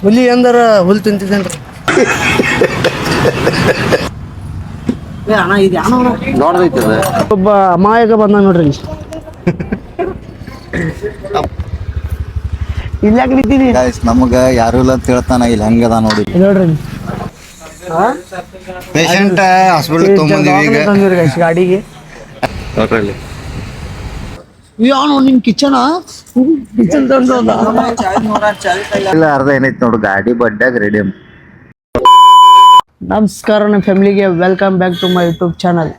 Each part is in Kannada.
ಹುಲಿ ಅಂದ್ರ ಹುಲ್ ತಿಂತಿದ್ದೇನ್ರಿ ಅಣ್ಣ ಇದು ನೋಡ್ದೈತದ ಒಬ್ಬ ಅಮಾಯಕ ಬಂದ ನೋಡ್ರಿ ಇಲ್ಲಾಕ ನಿಂತೀನಿ ನಮಗ ಯಾರು ಇಲ್ಲ ಅಂತ ಹೇಳ್ತಾನ ಇಲ್ಲಿ ಹಂಗದ ನೋಡಿ ನೋಡ್ರಿ ಪೇಷಂಟ್ ಹಾಸ್ಪಿಟಲ್ ತೊಗೊಂಬಂದಿವಿ ಈಗ ಗಾಡಿಗೆ ನೋಡ್ರಿ ಯಾವನು ನಿಮ್ ಕಿಚನ್ ಇಲ್ಲ ಅರ್ಧ ಏನೈತಿ ನೋಡು ಗಾಡಿ ಬಡ್ಡ್ಯಾಗ ರೆಡಿ ನಮಸ್ಕಾರ ನಮ್ಮ ಫ್ಯಾಮಿಲಿಗೆ welcome back to my YouTube channel.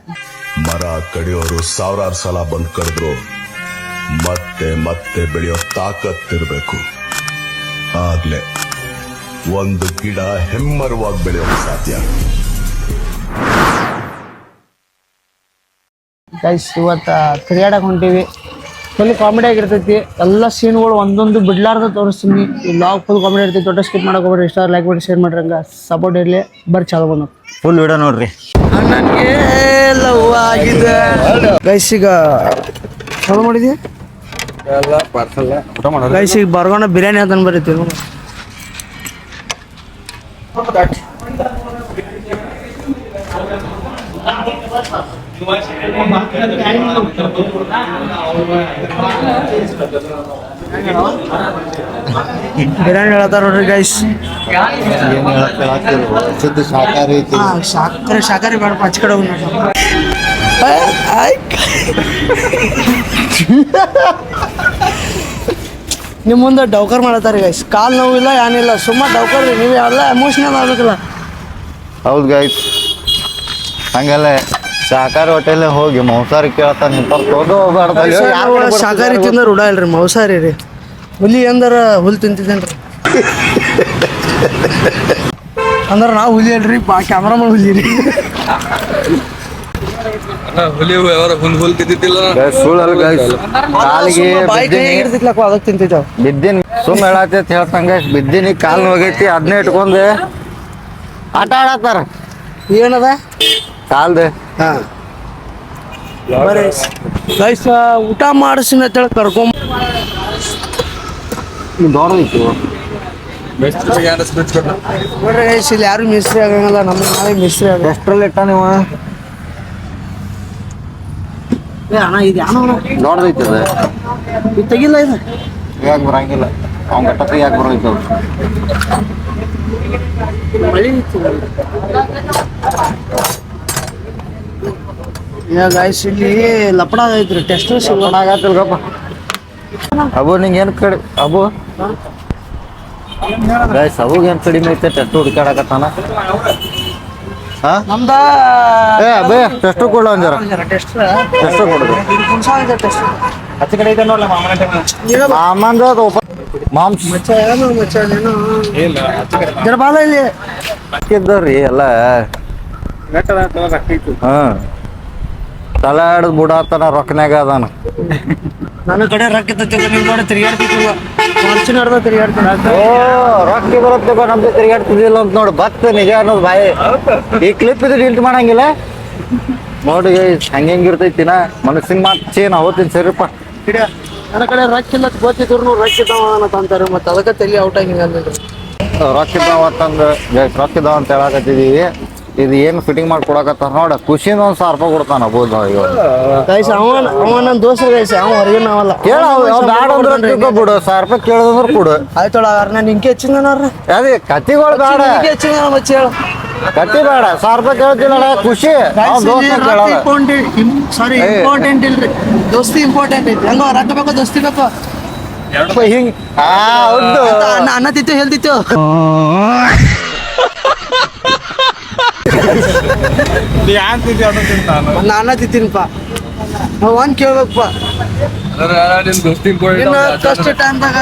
ಮರ ಕಡಿಯೋರು ಸಾವಿರಾರು ಸಲ ಬಂದ್ ಕಡಿದ್ರು ಮತ್ತೆ ಮತ್ತೆ ಬೆಳೆಯೋ ತಾಕತ್ತಿರ್ಬೇಕು. ಆಗ್ಲೇ ಒಂದು ಗಿಡ ಹೆಮ್ಮರವಾಗಿ ಬೆಳೆಯೋಕೆ ಸಾಧ್ಯ. ಗೈಸ್ ಇವತ್ತ ತಿರುಗಾಡಕ್ ಹೊಂಟೀವಿ. ಫುಲ್ ಕಾಮಿಡಿ ಆಗಿರ್ತೈತಿ. ಎಲ್ಲ ಸೀನ್ಗಳು ಒಂದೊಂದು ಬಿಡ್ಲಾರ್ದ ತೋರಿಸ್ತೀನಿ. ಈ ಲಾಗ್ ಫುಲ್ ಕಾಮಿಡಿ ಇರ್ತೈತಿ. ದೊಡ್ಡ ಸ್ಕಿಪ್ ಮಾಡಕ್ ಹೋಗ್ರಿ. ಇಷ್ಟ ಲೈಕ್ ಮಾಡಿ ಶೇರ್ ಮಾಡ್ರಿ. ಹಂಗ ಸಪೋರ್ಟ್ ಇರಲಿ. ಬರ್ರಿ ಚಾಲು ಬಂದು ಫುಲ್ ವಿಡಿಯೋ ನೋಡ್ರಿ. ನನಗೆ ಲವ್ ಆಗಿದೆ ಗೈಸ್. ಈಗ ಚಾಲು ಮಾಡಿದ್ಯಾ ಗೈಸ್? ಈಗ ಬರ್ಗೋಣ ಬಿರಿಯಾನಿ ಅಂತ ಬರೀತೀವಿ. ಬಿರಿಯಾನಿ ಹೇಳ್ತಾರ ನೋಡ್ರಿ ಗೈಸ್. ಶುದ್ಧ ಶಾಕಾಹಾರಿ ಐತಿ. ಶಾಕಾರಿ ಬೇಡಪ್ಪ, ಹಚ್ಚ ಕಡೆ ಹೋಗಿ ನಿಮ್ಮ ಮುಂದೆ ಡೌಕರ್ ಮಾಡತ್ತಾರೆ ಗೈಸ್. ಕಾಲು ನೋವಿಲ್ಲ ಏನಿಲ್ಲ, ಸುಮ್ಮ ಡೌಕರ್. ನೀವು ಎಲ್ಲ ಎಮೋಷನಲ್ ಆಗ್ಬೇಕಲ್ಲ. ಹೌದು ಗೈಸ್, ಹಂಗಲ್ಲ ಶಾಕಾಹಾರಿ ಹೋಟೆಲ್ ಹೋಗಿ ಮಾಂಸಾಹಾರಿ ಕೇಳ್ತಾ ನಿಂತ ಶಾಕಾರಿ ತಿಂದ ರೂಢ ಇಲ್ರಿ, ಮಾಂಸಾಹಾರಿ ರೀ. ಹುಲಿ ಅಂದ್ರ ಹುಲ್ ತಿಂತಿದ್ದೇನ್ರಿ ಅಂದ್ರ ನಾವು ಹುಲಿ ಅಲ್ರಿ, ಕ್ಯಾಮ್ರಾಮನ್ ಹುಲಿ ರೀ. ಅದಕ್ಕೆ ತಿಂತಿದ್ದಾವ. ಬಿದ್ದಿನ ಸುಮ್ ಹೇಳತ್ತೈತಿ ಹೇಳ್ತಂಗ ಬಿದ್ದಿನಿ ಕಾಲ್ ಹೋಗೈತಿ. ಅದನ್ನೇ ಇಟ್ಕೊಂಡೆ ಆಟ ಆಡತ್ತಾರ. ಏನದ ಕಾಲ್ದ ಗೈಸ್ ಊಟ ಮಾಡಿಸಿನ ಅಂತೇಳಿ ಕರ್ಕೊಂಡ್ ದೊಡ್ಡದೈತಿ. ನೋಡ್ರಿ ಗೈಸ್, ಇಲ್ಲಿ ಯಾರು ಮಿಸ್ತ್ರಿ ಆಗಂಗಿಲ್ಲ. ನಮ್ಗೆ ನಾವೇ ಮಿಸ್ತ್ರಿ ಆಗ. ಎಷ್ಟ್ರಲ್ಲಿ ಇಟ್ಟ ನೀವು? ಅಣ್ಣ ಇದು ದೊಡ್ಡದೈತಿ. ಅದ ಇದು ತೆಗಿಲ್ಲ. ಇದು ಯಾಕೆ ಬರಂಗಿಲ್ಲ? ಅವ್ನ ಗಟ್ಟತ್ತ ಯಾಕೆ ಬರೋಯ್ತು? ಗೈಸ್ ಇಲ್ಲಿ ಲಪಡ ಐತ್ರಿ. ಟೆಸ್ಟ್ ಆಗತ್ತಿಲ್ಗಪ್ಪ. ಅಬು ನಿಂಗೆ ಏನು ಕಡಿ ಅಬು ಗೈಸ್, ಅಬುಗೆ ಏನು ಕಡಿಮೆ ಐತೆ? ಟೆಸ್ಟ್ ಹುಡುಕಾಡಕತ್ತಾನ. ನಮ್ದ ಅಬೇ ಟೆಸ್ಟ್ ಕೊಡ ಅಂಜಾರ. ಟೆಸ್ಟ್ ಕೊಡುದು ಹಚ್ಚ ಕಡೆ ಐತೆ ನೋಡ್ಲ ಮಾಮಂದ ಮಾಂಸ ಜರಬಾದ ಇಲ್ಲಿ ಹಾಕಿದ್ದವ್ರಿ ಎಲ್ಲ. ಹಾ ತಲೆ ಹಿಡ್ದು ಬುಡಾತನ ರೊಕ್ಕನ್ಯಾಗ ಅದಾನ. ನನ್ನ ಕಡೆ ರೊಕ್ಕ ಇರ್ತೈತಿ. ನಿಮ್ ಕಡೆ ತಿರುಗಾಡ್ತಿಲ್ಲ. ಮನುಷ್ಯನ ಹಿಡ್ದ ತಿರುಗಾಡ್ತೀನಿ. ಓ ರೊಕ್ಕ ಬರುತ್ತೆ ನಮ್ದು ತಿರುಗಾಡ್ತಿದ್ದಿಲ್ಲ ಅಂತ ನೋಡು. ಬತ್ ನಿಜ ಅನ್ನೋದು ಬಾಯಿ. ಈ ಕ್ಲಿಪ್ ಇದು ಡಿಲ್ಟ್ ಮಾಡಂಗಿಲ್ಲ ನೋಡಿ. ಹಂಗಿರ್ತೈತಿನ ಮನಸ್ಸಿನ ಮಾತು ಚೇನ್ ಅವತ್ತಿನ ಸರಿಪ್ಪ. ನನ್ನ ಕಡೆ ರೊಕ್ಕ ಇಲ್ಲ ಗೊತ್ತಿದ್ರು ರೊಕ್ಕ ಇದ್ದಾವ ಅಂತಾರೆ. ಮತ್ತೆ ಅದಕ್ಕೆ ತಲೆ ಔಟ್ ಆಗಿಲ್ಲ. ರೊಕ್ಕ ಇದ್ದಾವ ಅಂತಂದು ರೊಕ್ಕ ಇದ್ದಾವ ಅಂತ ಹೇಳಕತ್ತಿದೀವಿ. ಇದು ಏನು ಫಿಟ್ಟಿಂಗ್ ಮಾಡಿ ಕೊಡಕತ್ತಾರ ನೋಡ. ಖುಷಿನ ಒಂದ್ 1000 ರೂಪಾಯಿ ಕೊಡ್ತಾನ ಬೋದು. ಗೈಸ್ ಅವ ನನ್ನ ದೋಸ್ತ ಗೈಸ್. ಅವ ಹೊರಗೆ ನಾವಲ್ಲ. ಕೇಳ ಬ್ಯಾಡ ಅಂದ್ರೆ ಬಿಡು. 1000 ರೂಪಾಯಿ ಕೇಳೋದಂದ್ರೆ ಕೊಡು. ಆಯ್ತೋಳ ನಾನು ಹಿಂಗೆ ಹೆಚ್ಚಿನ ಅದೇ ಕತ್ತಿಗಳು ಬೇಡ. ಹೆಚ್ಚಿನ ಮಚ್ಚಿ ಹೇಳು. ಕತ್ತಿ ಬೇಡ. 1000 ರೂಪಾಯಿ ಕೇಳ್ತಿಲ್ಲ ಖುಷಿ. ಸಾರಿ ಇಂಪಾರ್ಟೆಂಟ್ ಇಲ್ರಿ. ದೋಸ್ತಿ ಇಂಪಾರ್ಟೆಂಟ್ ಐತಿ. ಹೆಂಗೋ ರೊಕ್ಕ ಬೇಕು, ದೋಸ್ತಿ ಬೇಕು. ಹಿಂಗ್ ಹೌದು. ಅನ್ನ ತಿತ್ತು ಹೇಳ್ತಿತ್ತು. ಅನ್ನ ತಿಂತೀನಿಪ್ಪ. ಒಂದ್ ಕೇಳ್ಬೇಕಪ್ಪ. ಇನ್ನು ಕಷ್ಟ ಟೈಮ್ದಾಗ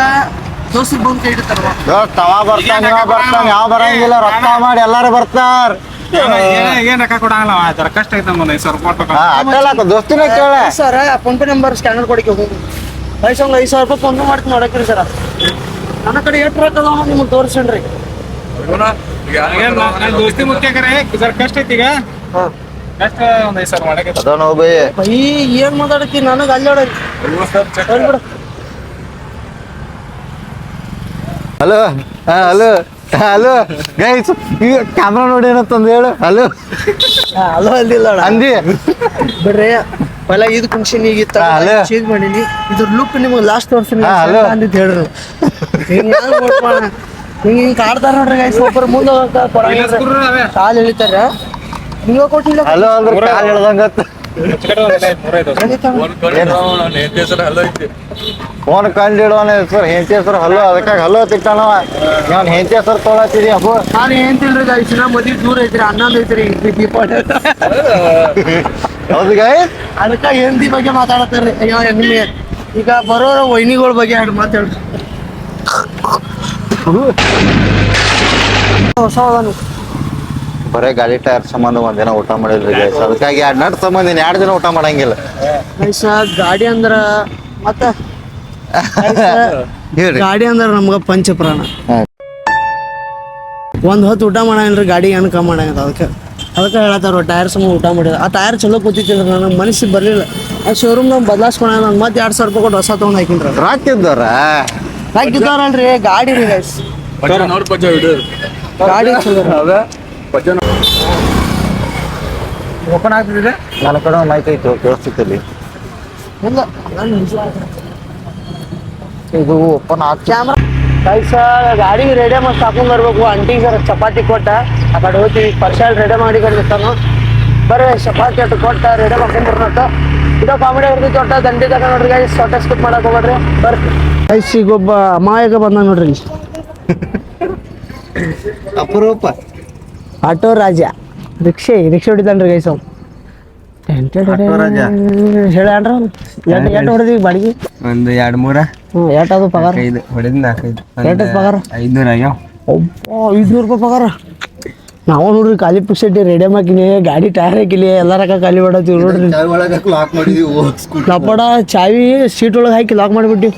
ದೋಸ್ತಿ ಬಂದು ಕೈ ಹಿಡಿತಾರ. ತವ ಬರ್ತಾನ, ಇವ ಬರ್ತಾನ, ಯಾವ ಬರಂಗಿಲ್ಲ. ರೊಕ್ಕ ಮಾಡಿ ಎಲ್ಲಾರು ಬರ್ತಾರ. ಏನ್ ರೊಕ್ಕ ಕೊಡಂಗಿಲ್ಲ. ಕಷ್ಟ ಐತೆ ದೋಸ್ತಿನ ಕೇಳ sir. Phone pay number scanner ಕೊಡಕ್ಕೆ ಹೋಗಿ ಗೈಸ್. ಒಂದು 5000 ರೂಪಾಯಿ ಫೋನ್ ಪೇ ಮಾಡ್ತೀನಿ ನೋಡಕ್ರಿ ಸರ. ನನ್ನ ಕಡೆ ಎಷ್ಟು ರೊಕ್ಕ ಅದಾವ ನಿಮ್ಗೆ ತೋರಿಸೇನ್ರಿ. ದೋಸ್ತಿ ಮುಖ್ಯ ಕರೆ. ಕಷ್ಟ ಐತಿ. ಈಗ ನೆಕ್ಸ್ಟ್ ಒಂದ್ 5 ಸಾವಿರ ಮಾಡಕ್ಕೆ ಅದ ನಾವು ಬೈ ಬೈ ಏನ್ ಮಾತಾಡತ್ತಿ ನನಗೆ ಅಲ್ಲಿ ನೋಡ ಹಲೋ ಹಲೋ ಹಲೋ ಗೈಸ್ ಈಗ ಕ್ಯಾಮ್ರಾ ನೋಡಿ ಏನಂತಂದು ಹೇಳು ಹಲೋ ಅಲೋ ಅಲ್ಲಿಲ್ಲ ಅಂದಿ ಬಿಡ್ರಿ ಪೈಲ ಇದು ಕುಂಶನ್ ಈಗ ಹಲೋ. ಚೇಂಜ್ ಮಾಡೀನಿ ಇದ್ರ ಲುಕ್ ನಿಮಗೆ ಲಾಸ್ಟ್ ತೋರ್ಸಿನಿ ಹಲೋ. ಅಂದಿದ್ದು ಹೇಳ್ರಿ ಹಿಂಗೆ ಕಾಡ್ತಾರ ನೋಡ್ರಿ ಗೈಸ್ ಒಬ್ಬರು ಮುಂದೆ ಕಾಲು ಎಳಿತಾರ ಹಿಂಗ ಕೊಟ್ಟಿಲ್ಲ ಹಲೋ ಅಂದ್ರೆ ಕಾಲ್ ಹೇಳ್ದಂಗತ್ತ ಫೋನ್ ಕಂಡು ಇಡುವನ ಹೆಸರು ಹೆಂಡತಿ ಹೆಸರು ಹಲೋ ಅದಕ್ಕಾಗಿ ಹಲೋ ತಿಕ್ತಾನವ ನಾನು ಹೆಂಡತಿ ಹೆಸರು ತೊಗೊಳತ್ತಿದಿ ಅಪ್ಪು ನಾನು ಏನ್ತಿಲ್ರಿ ಗೈಸ್ ನಾ ಮದ್ವಿ ದೂರ ಐತ್ರಿ ಹನ್ನೊಂದು ಐತ್ರಿ ದೀಪಾವಳಿ ಹೌದು ಗೈಸ್ ಅದಕ್ಕೆ ಹೆಂಡತಿ ಬಗ್ಗೆ ಮಾತಾಡತ್ತಾರ್ರಿ ಅಯ್ಯೋ ನಿಮಗೆ ಈಗ ಬರೋರ ವೈನಿಗಳ ಬಗ್ಗೆ ಎರಡು ಮಾತಾಡ್ರಿ ಹೊಸ ಅದಾನು ಬರೇ ಗಾಡಿ ಟೈರ್ ಸಂಬಂಧ ಒಂದಿನ ಊಟ ಮಾಡಿಲ್ರಿ ಗೈಸ್ ಅದಕ್ಕಾಗಿ 2 ನಟ್ ಸಂಬಂಧ 2 ದಿನ ಊಟ ಮಾಡಂಗಿಲ್ಲ ಗೈಸ ಗಾಡಿ ಅಂದ್ರ ಮತ್ತ ಹೇಳ್ರಿ ಗಾಡಿ ಅಂದ್ರ ನಮ್ಗ ಪಂಚಪ್ರಾಣ ಹಾ. ಒಂದ್ ಹೊತ್ತು ಊಟ ಮಾಡಂಗಿಲ್ರಿ ಗಾಡಿ ಏನು ಕಮ್ಮಿ ಮಾಡಂಗಿಲ್ಲ ಅದಕ್ಕೆ ಹೇಳತ್ತಾರ ಟೈರ್ ಸಮ ಊಟ ಮಾಡಿದ ಆ ಟೈರ್ ಚಲೋ ಕೂತಿತ್ತಿಲ್ಲ ನನಗೆ ಮನಸ್ಸಿಗೆ ಬರಲಿಲ್ಲ ಆ ಶೋರೂಮ್ ನಾವು ಬದಲಾಯಿಸ್ಕೊಂಡ ನಾನು ಮತ್ತೆ 2,000 ರೂಪಾಯಿ ಕೊಟ್ಟು ಹೊಸ ತೊಗೊಂಡು ಹಾಕಿನ್ರಿ ರಾಕಿದ್ದವ್ರ ಹಾಕಿದ್ದವ್ರಲ್ರಿ ಗಾಡಿ ರೀ ಗೈಸ್ ಗಾಡಿ ಚಲೋ ರೀ. ಓಪನ್ ಆಗ್ತಿದೆ ನನ್ನ ಕಡೆ ಒಂದು ಮೈಕ್ ಐತಿ ಕೇಳಿಸ್ತಿಲ್ಲಿ ಇಲ್ಲ ಇದು ಓಪನ್ ಆಗ್ತಿ ಕ್ಯಾಮ್ರಾ ಗೈಸ ಗಾಡಿಗೆ ರೆಡಿ ಮಸ್ತ್ ಹಾಕೊಂಡ್ ಬರ್ಬೇಕು ಅಂಟಿಗೆ ಸರ್ ಚಪಾತಿ ಕೊಟ್ಟ ಆ ಕಡೆ ಹೋಗ್ತೀವಿ ಪರ್ಸಲ್ ರೆಡಿ ಮಾಡಿ ಕಳಿಸ್ತಾನು ಬರ್ರಿ ಚಪಾತಿ ಅಟ್ಟು ಕೊಟ್ಟ ರೆಡಿ ಮಾಡ್ಕೊಂಡ್ ಬರ್ನತ್ತ ಇದು ಕಾಮಿಡಿ ಇರ್ತೈತಿ ಒಟ್ಟ ದಂಡಿ ತಗ ನೋಡ್ರಿ ಗೈಸ್ ಫೋಟೋ ಸ್ಕಿಪ್ ಮಾಡಕ್ ಹೋಗ್ಬೇಡ್ರಿ ಬರ್ರಿ ಗೈಸ್ ಈಗ ಒಬ್ಬ ಅಮಾಯಕ ಬಂದ ನೋಡ್ರಿ ಇಲ್ಲಿ. ಅಪರೂಪ ಆಟೋ ರಾಜ ರಿಕ್ಷೆ ಹೊಡಿತಾನ್ರಿ ಗೈಸ್ ಅವ್ ಆಟೋ ರಾಜ. ಹೇಳ್ಯಾನ್ರ ಎಷ್ಟು ಹೊಡೆದಿವಿ ಬಾಡಿಗೆ ಒಂದು 2-3 ಹ್ಞೂ ಅದು ಪಗಾರ 5 ಹೊಡೆದ್ 4-5 ಎಷ್ಟು ಪಗಾರ 500 ಆಗ್ಯಾವ. 500 ರೂಪಾಯಿ ಪಗಾರ ನಾವು ನೋಡ್ರಿ ಖಾಲಿ ಪುಕ್ಸಟ್ಟಿ ರೆಡಿ ಹಾಕಿನಿ ಗಾಡಿ ಟೈರ್ ಹಾಕಿಲಿ ಎಲ್ಲಾರಕ ಖಾಲಿ ಹೊಡತೀವಿ ನೋಡ್ರಿ ಲಾಕ್ ಮಾಡಿದೀವಿ ಲಪಡ ಚಾವಿ ಸೀಟ್ ಒಳಗೆ ಹಾಕಿ ಲಾಕ್ ಮಾಡಿಬಿಟ್ಟಿವಿ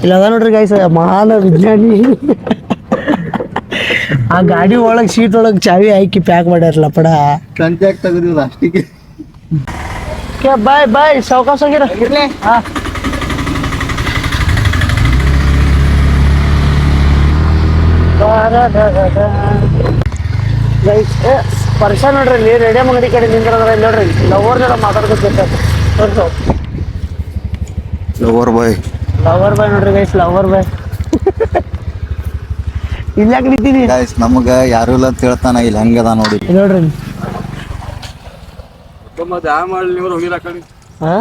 ಇಲ್ಲ ಅದ ನೋಡ್ರಿ ಗೈಸ್ ಮಹಾನ್ ವಿಜ್ಞಾನಿ ಆ ಗಾಡಿ ಒಳಗೆ ಸೀಟ್ ಒಳಗೆ ಚಾವಿ ಹಾಕಿ ಪ್ಯಾಕ್ ಮಾಡ್ಯಾರ ಲಪಡ ಕಂಚಾಕ್ ತೆಗೆದಿವಿ ಲಾಸ್ಟಿಗೆ ಬಾಯ್ ಬಾಯ್ ಸಾವ್ಕಾಸ್ ಆಗಿರ ಹಾ ಗೈಸ್ ಪರ್ಸ ನೋಡ್ರಿ ನೀ ರೆಡಿ ಅಂಗಡಿ ಕಡೆ ನಿಂದ್ರದ್ರ ಇಲ್ಲಿ ನೋಡ್ರಿ ಲವರ್ ಜನ ಮಾತಾಡ್ಕೊತಿರ್ತಾರೆ ತೋರ್ಸು ಲವರ್ ಬಾಯ್ ಲವರ್ ಬಾಯ್ ನೋಡ್ರಿ ಗೈಸ್ ಲವರ್ ಬಾಯ್ ಇಲ್ಲಿ ಯಾಕೆ ನಿಂತೀನಿ ಗೈಸ್ ನಮಗ ಯಾರು ಇಲ್ಲ ಅಂತ ಹೇಳ್ತಾನ ಇಲ್ಲಿ ಹೆಂಗದ ನೋಡಿ ಇಲ್ಲಿ ನೋಡ್ರಿ ಹಾ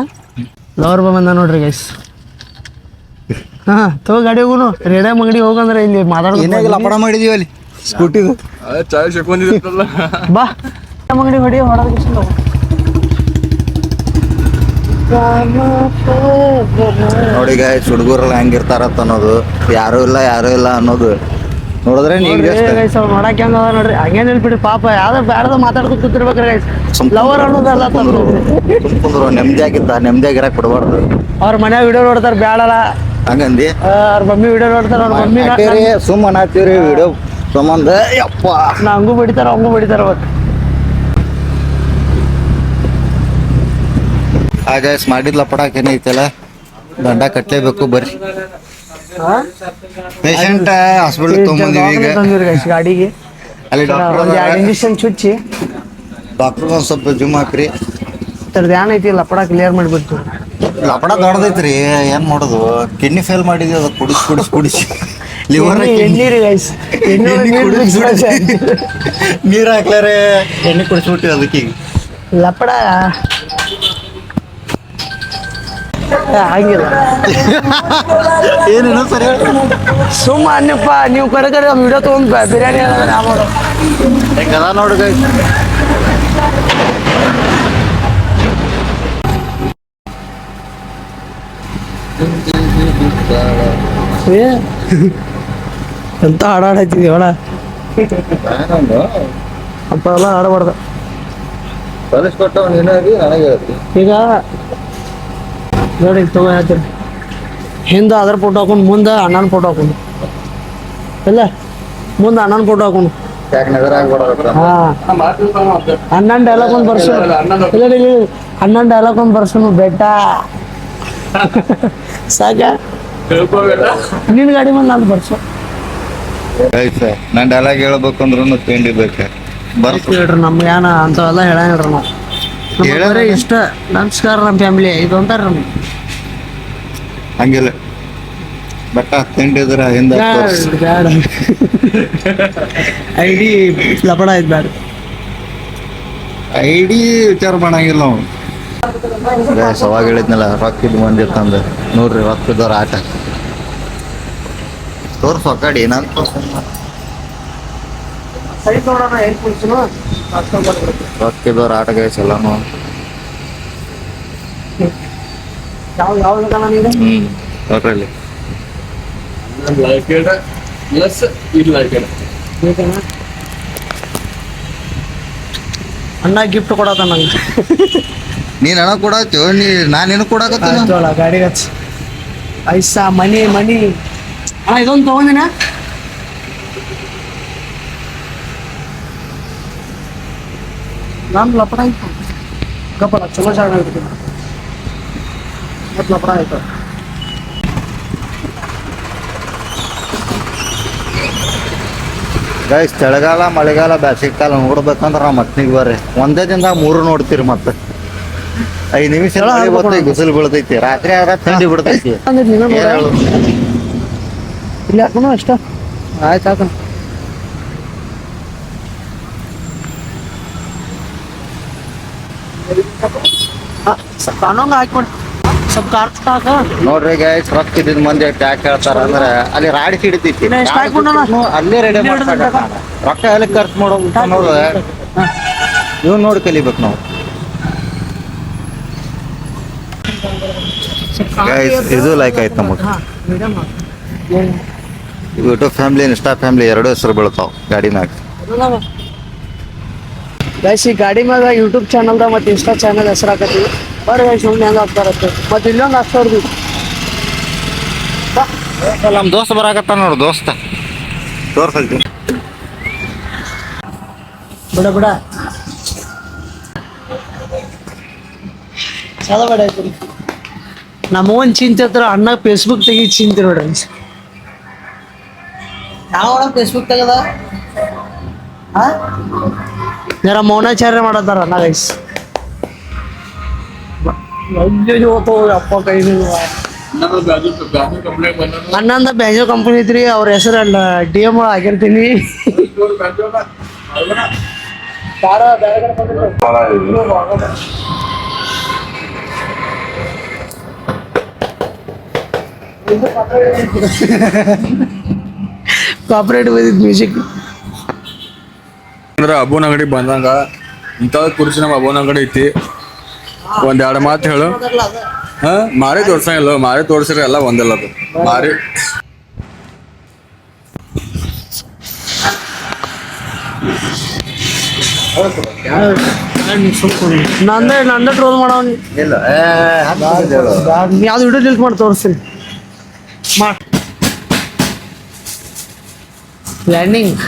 ಲವರ್ ಬಾಯ್ ಬಂದ ನೋಡ್ರಿ ಗೈಸ್ ಹಾ ತಗೋ ಗಾಡಿ ಹೋಗುನು ರೆಡಿ ಅಂಗಡಿ ಹೋಗಂದ್ರೆ ಇಲ್ಲಿ ಏನಾಗ ಮಾತಾಡ್ಕೊ ಲಪಡ ಮಾಡಿದೀವಿ ಅಲ್ಲಿ ಸ್ಕೂಟಿದು ಬಾ ಅಂಗಡಿ ಹೊಡಿ ಹೊಡೋದು ನೋಡಿ ಗೈಸ್ ಹುಡುಗರೆಲ್ಲ ಹೆಂಗಿರ್ತಾರತ್ತ ಅನ್ನೋದು ಯಾರು ಇಲ್ಲ ಅನ್ನೋದು ನೋಡಿದ್ರೆ ನೀವ್ ನೋಡಕ್ ಹೆಂಗ ಅದ ನೋಡ್ರಿ ಹಂಗೇನ್ ಹೇಳ್ಬಿಡ್ರಿ ಪಾಪ ಯಾವ್ದು ಬ್ಯಾಡ್ದ ಮಾತಾಡ್ಕೊತ ಕೂತಿರ್ಬೇಕ್ರಿ ಗೈಸ್ ಲವರ್ ಅನ್ನೋದಲ್ಲ ಕುಂದ್ರು ನೆಮ್ಮದಿಯಾಗಿರಕ್ ಬಿಡಬಾರ್ದು ಅವ್ರ ಮನ್ಯಾಗ ವಿಡಿಯೋ ನೋಡ್ತಾರ ಬ್ಯಾಡಲ್ಲ ಹಂಗಂದಿ ಅವ್ರ ಮಮ್ಮಿ ವಿಡಿಯೋ ನೋಡ್ತಾರ ಅವ್ರ ಮಮ್ಮಿ ಸುಮ್ಮನೆ ಹಾಕ್ತೀವ್ರಿ ವಿಡಿಯೋ ಸಂಬಂಧ ಯಪ್ಪ ನಾ ಹಂಗೂ ಬಡಿತಾರ ಅವತ್ತು ಆ ಗೈಸ್ ಮಾಡಿದ್ ಲಪಡಾಕ್ ಏನೈತಲ್ಲ ದಂಡ ಕಟ್ಲೇಬೇಕು ಬರ್ರಿ ಪೇಷಂಟ್ ಹಾಸ್ಪಿಟಲ್ ತೊಗೊಂಬಂದಿವಿ ಈಗ ತಂದಿವ್ರಿ ಗೈಸ್ ಗಾಡಿಗೆ ಅಲ್ಲಿ ಒಂದ್ 2 ಇಂಜೆಕ್ಷನ್ ಚುಚ್ಚಿ ಡಾಕ್ಟರ್ ಒಂದ್ ಸ್ವಲ್ಪ ಜುಮ್ ಹಾಕ್ರಿ ಇದ್ರದ್ದು ಏನೈತಿ ಲಪಡ ಕ್ಲಿಯರ್ ಮಾಡಿಬಿಡ್ತು ಲಪಡ ದೊಡ್ಡದೈತ್ರಿ ಏನ್ ಮಾಡೋದು ಕಿಡ್ನಿ ಫೇಲ್ ಮಾಡಿದ್ವಿ ಅದ ಕುಡಿಸಿ ಲಿವರ್ ಎಣ್ಣೀರಿ ಗೈಸ್ ನೀರ್ ಹಾಕ್ಲಾರೆ ಎಣ್ಣೆ ಕುಡಿಸ್ಬಿಟ್ಟಿ ಅದಕ್ಕೆ ಈಗ ಲಪಡ ಹಂಗಿಲ್ಲ ಏನೇನೋ ಸರಿ ಸುಮ್ಮ ಅನ್ನಪ್ಪ ನೀವು ಕರೆ ವಿಡಿಯೋ ತೊಗೊಂಡ್ ಬಿರಿಯಾನಿ ನಾ ಮಾಡೋ ಹೆಂಗದ ನೋಡು ಗೈಸ್ ಎಂತ ಹಾಡಾಡೈತಿದ್ವಿ ಒಳ ಅಂತ ಎಲ್ಲ ಆಡಬಾರ್ದು ಕಲಿಸ್ಕೊಟ್ಟವ್ ನೀನಾಗಿ ನನಗೆ ಹೇಳ್ತಿ ಈಗ ನೋಡಿ ತಗೋ ಹೇಳ್ತೀನಿ ಹಿಂದೆ ಅದ್ರ ಫೋಟೋ ಹಾಕೊಂಡು ಮುಂದೆ ಅಣ್ಣನ ಫೋಟೋ ಹಾಕೊಂಡು ಇಲ್ಲ ಮುಂದೆ ಅಣ್ಣನ ಫೋಟೋ ಹಾಕೊಂಡು ಯಾಕೆ ನೆದರಾಗ್ಬಿಡೋದು ಹಾ ಅಣ್ಣನ್ ಡೈಲಾಗ್ ಒಂದ್ ಬರ್ಸು ಇಲ್ಲ ಅಣ್ಣನ್ ಡೈಲಾಗ್ ಒಂದ್ ಬರ್ಸು ಬೆಟ್ಟ ಸಾಕ ನಿನ್ ಗಾಡಿ ಮೇಲೆ ನಾನು ಬರ್ಸು ನಾನು ಡೈಲಾಗ್ ಹೇಳ್ಬೇಕಂದ್ರೂ ತಿಂಡಿ ಬೇಕು ಬರ್ತು ಹೇಳ್ರಿ ನಮ್ಗೆ ಏನ ಅಂತವೆಲ್ಲ ಹೇಳಂಗಿಲ್ರಿ ನಾವು ನಮ್ಗೆ ಬರೀ ಇಷ್ಟ ನಮಸ್ಕಾರ ನಮ್ಮ ಫ್ಯಾಮಿಲಿ ಇದು ಅಂತಾರ ನಮ್ಗೆ ಹಂಗಿಲ್ಲ ಬಟ್ ತಿಂಡಿದ್ರ ಹಿಂದೆ ಬ್ಯಾಡ ಐಡಿ ಲಪಡ ಆಯ್ತು ಬ್ಯಾಡ ಐಡಿ ವಿಚಾರ ಮಾಡಂಗಿಲ್ಲ ನಾವು ಅವಾಗ ಹೇಳಿದ್ನಲ್ಲ ರೊಕ್ಕಿದ್ ಮಂದಿ ತಂದ ನೋಡ್ರಿ ರೊಕ್ಕದವ್ರ ಆಟ ತೋರ್ಸು ಆ ಕಡೆ ಏನಂತ ಸರಿ ನೋಡೋಣ ಏನ್ ಕುಡ್ಸನು ರೊಕ್ಕಿದವ್ರ ಆಟ ಗೈಸ್ ಎಲ್ಲಾನು ಯಾವ ಕಾಣ ನೀನು ನೋಡ್ರಿ ಬೇಕೇನ ಅಣ್ಣ ಗಿಫ್ಟ್ ಕೊಡತ್ತ ನಂಗೆ ನೀನ್ ಹಣ ಕೊಡಾತೀವ ನಾನೇನು ಕೊಡಾಕತ್ತೀನಿ ಆಯ್ತೋಳ ಗಾಡಿಗೆ ಹಚ್ಚ ಪೈಸಾ ಮನಿ ಅಣ್ಣ ಇದೊಂದು ತಗೊಂಡಿನ ನಾನು ಲಪಡ ಆಯ್ತು ಗಪ್ಪಡ ಚಲೋ ಜಾಗ ಇರ್ತೀನಿ ಮತ್ತೆ ಲಪಡ ಆಯ್ತು ಗೈಸ್ ಚಳಿಗಾಲ ಮಳೆಗಾಲ ಬ್ಯಾಸಿಗೆ ಕಾಲ ನೋಡ್ಬೇಕಂದ್ರ ನಾವು ಮತ್ನಿಗೆ ಬರ್ರಿ ಒಂದೇ ದಿನದಾಗ 3 ನೋಡ್ತೀರಿ ಮತ್ತೆ 5 ನಿಮಿಷ ಬಿಸಿಲು ಬೀಳ್ತೈತಿ ರಾತ್ರಿ ಆದ್ರ ಥಂಡಿ ಬಿಡ್ತೈತಿ ನೀನು ಏನ್ ಹೇಳು? ಇಲ್ಲಿ ಹಾಕೋಣ ಅಷ್ಟ ಆಯ್ತು ಹಾಕೋಣ ಕಾನೂನು ಹಾಕ್ಬಿಡಿ ಸ್ವಲ್ಪ ಕಾರ್ಸ್ ಹಾಕ ನೋಡ್ರಿ ಗೈಸ್ ರೊಕ್ಕ ಇದ್ದಿದ್ ಮಂದಿ ಯಾಕೆ ಹೇಳ್ತಾರ ಅಂದ್ರ ಅಲ್ಲಿ ರಾಡಿ ಸಿಡಿತೈತಿ ಇನ್ನ ಎಷ್ಟ್ ಹಾಕ್ಬಿಡೋಣ? ಅಲ್ಲೇ ರೆಡಿ ಮಾಡ್ತಾರ ರೊಕ್ಕ ಎಲ್ಲಿ ಖರ್ಚು ಮಾಡೋ ನೋಡು ಇವ್ ನೋಡಿ ಕಲಿಬೇಕು ನಾವು ಗೈಸ್ ಇದು ಲೈಕ್ ಆಯ್ತು ನಮಗೆ ಯೂಟ್ಯೂಬ್ ಫ್ಯಾಮಿಲಿ ಇನ್ಸ್ಟಾ ಫ್ಯಾಮಿಲಿ 2 ಹೆಸರು ಬೀಳ್ತಾವ ಗಾಡಿನಾಗ ಗೈಸ್ ಈ ಗಾಡಿ ಮ್ಯಾಗ ಯೂಟ್ಯೂಬ್ ಚಾನಲ್ದಾಗ ಮತ್ತು ಇನ್ಸ್ಟಾ ಚಾನಲ್ ಹೆಸರು ಹಾಕತ್ತೀವಿ ಬರ್ರಿ ಗೈಸ್ ಸುಮ್ಮನೆ ಹೆಂಗೆ ಹಾಕ್ತಾರತ್ತೆ ಮತ್ತು ಇಲ್ಲೊಂದು ಹಾಕ್ಸೋರ್ದು ನಮ್ಮ ದೋಸ್ತ ಬರಾಕತ್ತ ನೋಡು ದೋಸ್ತ ತೋರ್ಸಲ್ತಿ ಬಿಡ ಬಿಡ ಚಲೋ ಬೇಡ ಆಯ್ತು ನಮ್ಮವನ್ ಚಿಂತೆ ಹತ್ರ ಅಣ್ಣ ಫೇಸ್ಬುಕ್ ತೆಗಿ ಚಿಂತೆ ನೋಡ್ರಿ ಯಾವ ಫೇಸ್ಬುಕ್ ತೆಗದ ಜರ ಮೌನಾಚಾರ್ಯ ಮಾಡತ್ತಾರ ಅಣ್ಣ ಗೈಸ್ ಅಪ್ಪ ಕೈ ಅಣ್ಣಂದ ಬ್ಯಾಂಜೋ ಕಂಪನಿ ಐತ್ರಿ ಅವ್ರ ಹೆಸರು ಅಲ್ಲ DM ಆಗಿರ್ತೀನಿ ಕಾಪರೇಟ್ ಬಂದಿದ್ ಮ್ಯೂಸಿಕ್ ಅಂದ್ರ ಅಬ್ಬನ ಅಂಗಡಿ ಬಂದಂಗ ಇಂಥದ್ ಕುರ್ಚಿ ನಮ್ಮ ಅಬ್ಬನ ಅಂಗಡಿ ಐತಿ 1-2 ಮಾತು ಹೇಳು ಮಾರಿ ತೋರ್ಸಂಗಿಲ್ಲ ಮಾರಿ ತೋರ್ಸಿರ ಎಲ್ಲ ಒಂದಿಲ್ಲ ಅದು ಮಾರಿ ನಂದ ಟ್ರೋಲ್ ಮಾಡವನಿ ಇಲ್ಲ ಯಾವ್ದು ವಿಡಿಯೋ ಡಿಲೀಟ್ ಮಾಡಿ ತೋರಿಸ್ತೀನಿ ಮಾಡ್ ಲ್ಯಾಂಡಿಂಗ್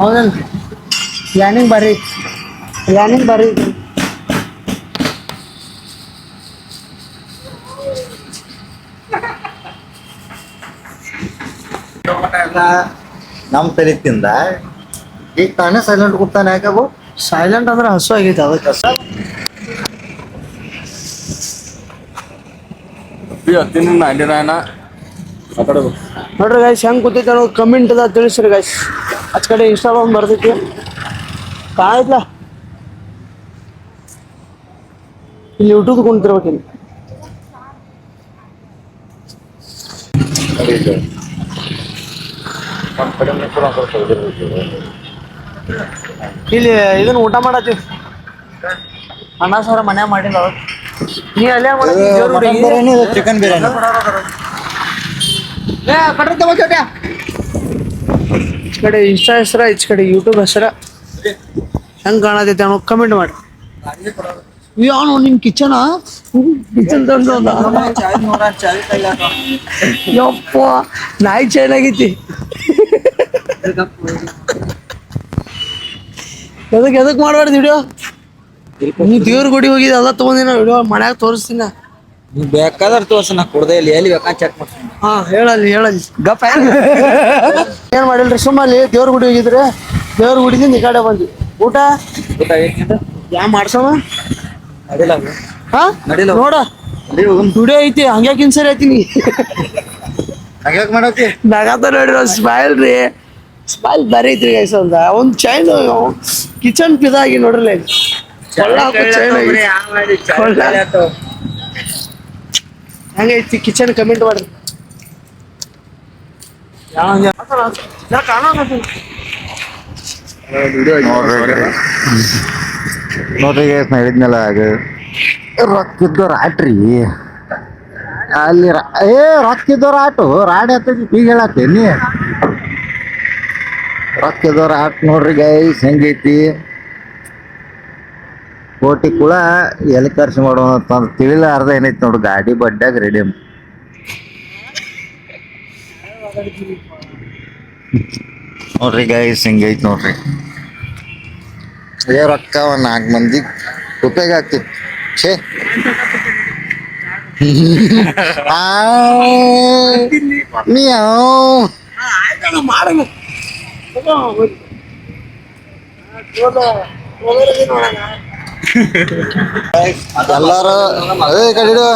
ಹೌದಲ್ಲ ಲ್ಯಾಂಡಿಂಗ್ ಬರ್ರಿ ನಮ್ ತಲೆ ತಿಂದ ಈಗ ತಾನೇ ಸೈಲೆಂಟ್ ಕೂತಾನೆ ಯಾಕವು ಸೈಲೆಂಟ್ ಅಂದ್ರೆ ಹಸು ಆಗೈತೆ ಅದಕ್ಕೆ ಹತ್ತಿನ 99 ನೋಡ್ರಿ ಗೈಸ್ ಹೆಂಗ್ ಕೂತೈತೆ ಅನ್ನೋದು ಕಮೆಂಟ್ ಅದ ತಿಳಿಸ್ರಿ ಗೈಸ್ ಆಚ ಕಡೆ ಇನ್ಸ್ಟಾಗ್ರಾಮ್ ಬರ್ತೈತಿ ಕಾಯ್ತಲ್ಲ ಇಲ್ಲಿ ಯೂಟ್ಯೂಬ್ ಕುಂತಿರ್ಬೇಕು ಇಲ್ಲಿ ಇದನ್ನ ಊಟ ಮಾಡತ್ತೀವಿ ಅನ್ನ ಸಾರ ಮನ್ಯಾಗ ಮಾಡಿಲ್ಲ ಅವತ್ತು ನೀ ಅಲ್ಲೇ ಚಿಕನ್ ಬಿರಿಯಾನಿ ಈ ಕಡೆ ಇನ್ಸ್ಟಾ ಹೆಸರ ಈಚ ಕಡೆ ಯೂಟ್ಯೂಬ್ ಹೆಸರ ಹೆಂಗ್ ಕಾಣತೈತೆ ಅನ್ನೋ ಕಮೆಂಟ್ ಮಾಡಿ ಯಾವನು ನಿಮ್ ಕಿಚನ್ ಯಪ್ಪ ನಾಯಿ ಚೈನ್ ಆಗೈತಿ ಎದಕ್ ಮಾಡ್ಬಾರ್ದು ವಿಡಿಯೋ? ನೀ ದೇವ್ರ ಗುಡಿ ಹೋಗಿದ್ದೆ ಎಲ್ಲ ತಗೊಂಡಿನ ವಿಡಿಯೋ ಮನ್ಯಾಗ ತೋರಿಸ್ತೀನ. ನೀ ಬೇಕಾದ್ರೆ ತೋರ್ಸ ನಾ ಕೊಡ್ದೆ ಇಲ್ಲಿ ಎಲ್ಲಿ ಬೇಕಾ ಚೆಕ್ ಮಾಡ್ತೀನಿ. ಹಾ ಹೇಳಲ್ಲಿ ಗಪ್ಪ ಏನ್ ಮಾಡಿಲ್ರಿ ಸುಮ್ಮಲ್ಲಿ ದೇವ್ರ ಗುಡಿ ಹೋಗಿದ್ರೆ ದೇವ್ರ ಗುಡಿದಿಂದ ಈ ಕಡೆ ಬಂದ್ವಿ. ಊಟ ಯಾ ಮಾಡ್ಸವ ನಡಿಲ್ಲ ಹಾ ನಡಿಲ್ಲ. ನೋಡ ವಿಡಿಯೋ ಐತಿ ಹಂಗ್ಯಾಕಿನ್ ಸರಿ ಐತಿನಿ ಹಂಗ್ಯಾಕ್ ಮಾಡತ್ತಿ? ನಗಾತ ನೋಡ್ರಿ ಸ್ಮೈಲ್ ರೀ, ಸ್ಮೈಲ್ ಬರೀ ಐತ್ರಿ ಗೈಸ್. ಒಂದ್ ಚೈನ್ ಕಿಚನ್ ಪಿದಾ ಆಗಿ ನೋಡ್ರಲ್ಲ ಹೆಂಗೈತಿ ಕಿಚನ್ ಕಮೆಂಟ್ ಮಾಡ್ರಿ. ನೋಡ್ರಿ ನಾ ಹೇಳಿದ್ನಲ್ಲ ಆಗ ರೊಕ್ಕಿದ್ದವ್ರ ಆಟ್ರಿ ಅಲ್ಲಿ ರೊಕ್ಕಿದ್ದವ್ರ ಆಟು ರಾಡಿ ಹತ್ತೈತಿ ಈಗ ಹೇಳತ್ತೇನಿ. ರೊಕ್ಕಿದ್ದವ್ರ ಆಟ್ ನೋಡ್ರಿ ಗೈಸ್ ಹೆಂಗೈತಿ. ಕೋಟಿ ಕೂಡ ಎಲ್ಲಿ ಖರ್ಚು ಮಾಡೋಣ ಅಂತ ತಿಳಿಲ ಅರ್ಧ ಏನೈತಿ ನೋಡು ಗಾಡಿ ಬಡ್ಡ್ಯಾಗ ರೆಡಿ. ನೋಡ್ರಿ ಗೈಸ್ ಹಿಂಗೈತಿ ನೋಡ್ರಿ. ಅದೇ ರೊಕ್ಕ ಒಂದ್ 4 ಮಂದಿ ಉಪಯೋಗ ಆಗ್ತಿತ್ತು. ಛೇ ಎಲ್ಲಾರು ಅದೇ ಕಡೆ ಇಡು.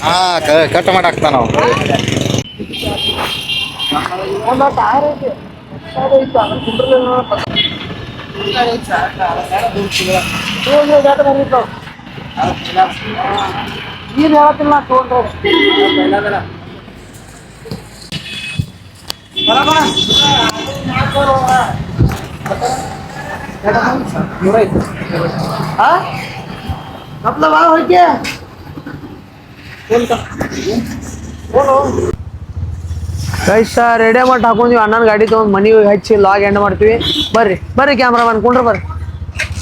ಹಾ ಕಟ್ ಮಾಡಿ ಹಾಕ್ತಾನ ನಾವು. ನೀನ್ ಹೇಳತ್ತಿಲ್ಲ ತಗೊಂಡ್ರೆ ಮತ್ಲಬ ಹೋಯ್ಕೆ ಗೈಸ್ ರೆಡಿ ಮಾಡಿ ಹಾಕೊಂಡ್ವಿ. ಅಣ್ಣನ ಗಾಡಿ ತಗೊಂಡ್ ಮನಿ ಹಚ್ಚಿ ಲಾಗ್ ಎಂಡ್ ಮಾಡ್ತೀವಿ. ಬರ್ರಿ ಕ್ಯಾಮ್ರಾಮನ್ ಕೊಂಡ್ರ ಬರ್ರಿ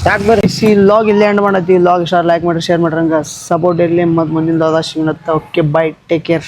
ಯಾಕೆ ಬರ್ರಿ ಲಾಗ್ ಇಲ್ಲೇ ಎಂಡ್ ಮಾಡತ್ತೀವಿ. ಲಾಗ್ ಇಷ್ಟ ಲೈಕ್ ಮಾಡ್ರಿ, ಶೇರ್ ಮಾಡ್ರಿ, ಹಂಗ ಸಪೋರ್ಟ್ ಇರಲಿ. ಮತ್ತು ಮುಂದಿನ ಸಿಗೋಣ. Okay by, take care.